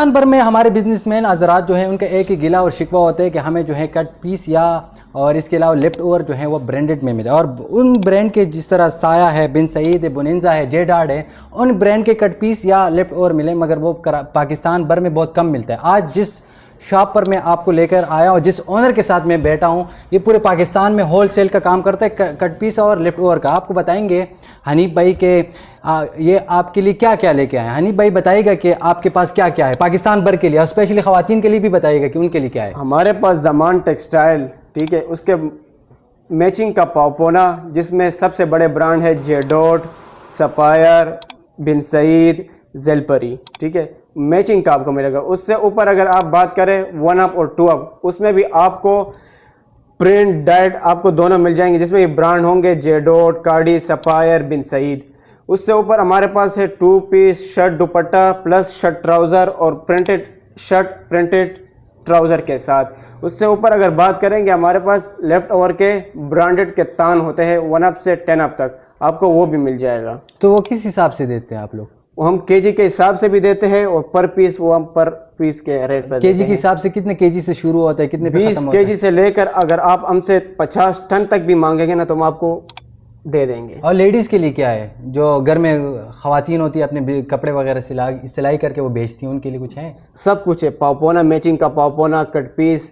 پاکستان بھر میں ہمارے بزنس مین حضرات جو ہیں ان کا ایک ہی گلا اور شکوہ ہوتا ہے کہ ہمیں جو ہے کٹ پیس یا اور اس کے علاوہ لیفٹ اوور جو ہے وہ برانڈڈ میں ملے, اور ان برانڈ کے جس طرح سایہ ہے, بن سعید ہے, بوننزا ہے, جے ڈارڈ ہے, ان برانڈ کے کٹ پیس یا لیفٹ اوور ملے, مگر وہ پاکستان بھر میں بہت کم ملتا ہے. آج جس شاپ پر میں آپ کو لے کر آیا ہوں, جس اونر کے ساتھ میں بیٹھا ہوں, یہ پورے پاکستان میں ہول سیل کا کام کرتا ہے کٹ پیس اور لیفٹ اوور کا. آپ کو بتائیں گے حنیف بھائی کہ یہ آپ کے لیے کیا کیا لے کے آئے ہیں. حنیف بھائی بتائیے گا کہ آپ کے پاس کیا کیا ہے پاکستان بھر کے لیے, اور اسپیشلی خواتین کے لیے بھی بتائیے گا کہ ان کے لیے کیا ہے. ہمارے پاس زمان ٹیکسٹائل, ٹھیک ہے, اس کے میچنگ کا پاپونا جس میں سب سے بڑے برانڈ ہے جے ڈاٹ, سپائر, بن سعید, زیلپری, ٹھیک ہے, میچنگ کا آپ کو ملے گا. اس سے اوپر اگر آپ بات کریں 1 اپ اور 2 اپ, اس میں بھی آپ کو پرنٹ ڈائٹ آپ کو دونوں مل جائیں گے, جس میں یہ برانڈ ہوں گے جے ڈاٹ, کارڈی, سپائر, بن سعید. اس سے اوپر ہمارے پاس ہے 2 پیس شرٹ دوپٹہ پلس شرٹ ٹراؤزر اور پرنٹڈ شرٹ پرنٹڈ ٹراؤزر کے ساتھ. اس سے اوپر اگر بات کریں گے ہمارے پاس لیفٹ اوور کے برانڈڈ کے تان ہوتے ہیں 1 اپ سے 10 اپ تک, آپ کو وہ بھی مل جائے گا. تو وہ کس حساب سے دیتے ہیں آپ لوگ؟ وہ ہم کے جی کے حساب سے بھی دیتے ہیں اور پر پیس وہ ہم پر پیس کے ریٹ پر. کے جی کے حساب سے کتنے کے جی سے شروع ہوتا ہے, کتنے 20 کے جی سے لے کر اگر آپ ہم سے 50 ٹن تک بھی مانگیں گے نا تو ہم آپ کو دے دیں گے. اور لیڈیز کے لیے کیا ہے, جو گھر میں خواتین ہوتی ہیں اپنے کپڑے وغیرہ سلائی کر کے وہ بیچتی ہیں, ان کے لیے کچھ ہے؟ سب کچھ ہے, پاپونا, میچنگ کا پاپونا, کٹ پیس,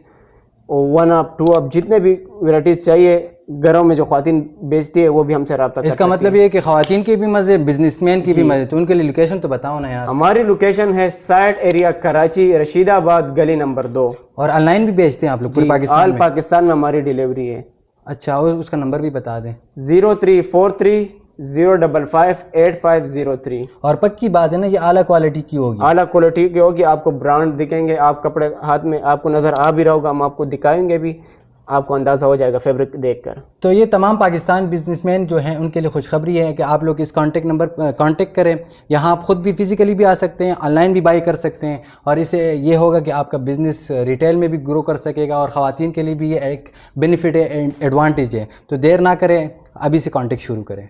1 اپ 2 اپ, جتنے بھی ویرائٹیز چاہیے گھروں میں جو خواتین بیچتی ہے وہ بھی ہم سے رابطہ کر اس کا مطلب یہ ہے کہ خواتین کے بھی مزے, بزنس مین کی بھی مزے, تو ان کے لیے لوکیشن تو بتاؤ نا یار. ہماری لوکیشن ہے سائٹ ایریا کراچی, رشید آباد, گلی نمبر 2. اور آن لائن بھی بیچتے ہیں آپ لوگ پورے پاکستان آل میں؟ پاکستان میں ہماری ڈیلیوری ہے. اچھا, اور اس کا نمبر بھی بتا دیں. 0343 055 8503. اور پکی بات ہے نا, یہ اعلیٰ کوالٹی کی ہوگی, اعلیٰ کوالٹی کی ہوگی, آپ کو برانڈ دکھیں گے, آپ کپڑے ہاتھ میں آپ کو نظر آ بھی رہا ہوگا, ہم آپ کو دکھائیں گے بھی, آپ کو اندازہ ہو جائے گا فیبرک دیکھ کر. تو یہ تمام پاکستان بزنس مین جو ہیں ان کے لیے خوشخبری ہے کہ آپ لوگ اس کانٹیکٹ نمبر کانٹیکٹ کریں. یہاں آپ خود بھی فزیکلی بھی آ سکتے ہیں, آن لائن بھی بائی کر سکتے ہیں, اور اسے یہ ہوگا کہ آپ کا بزنس ریٹیل میں بھی گرو کر سکے گا, اور خواتین کے لیے بھی یہ ایک بینیفٹ ہے, ایڈوانٹیج ہے. تو دیر نہ کریں, ابھی سے کانٹیکٹ شروع کریں.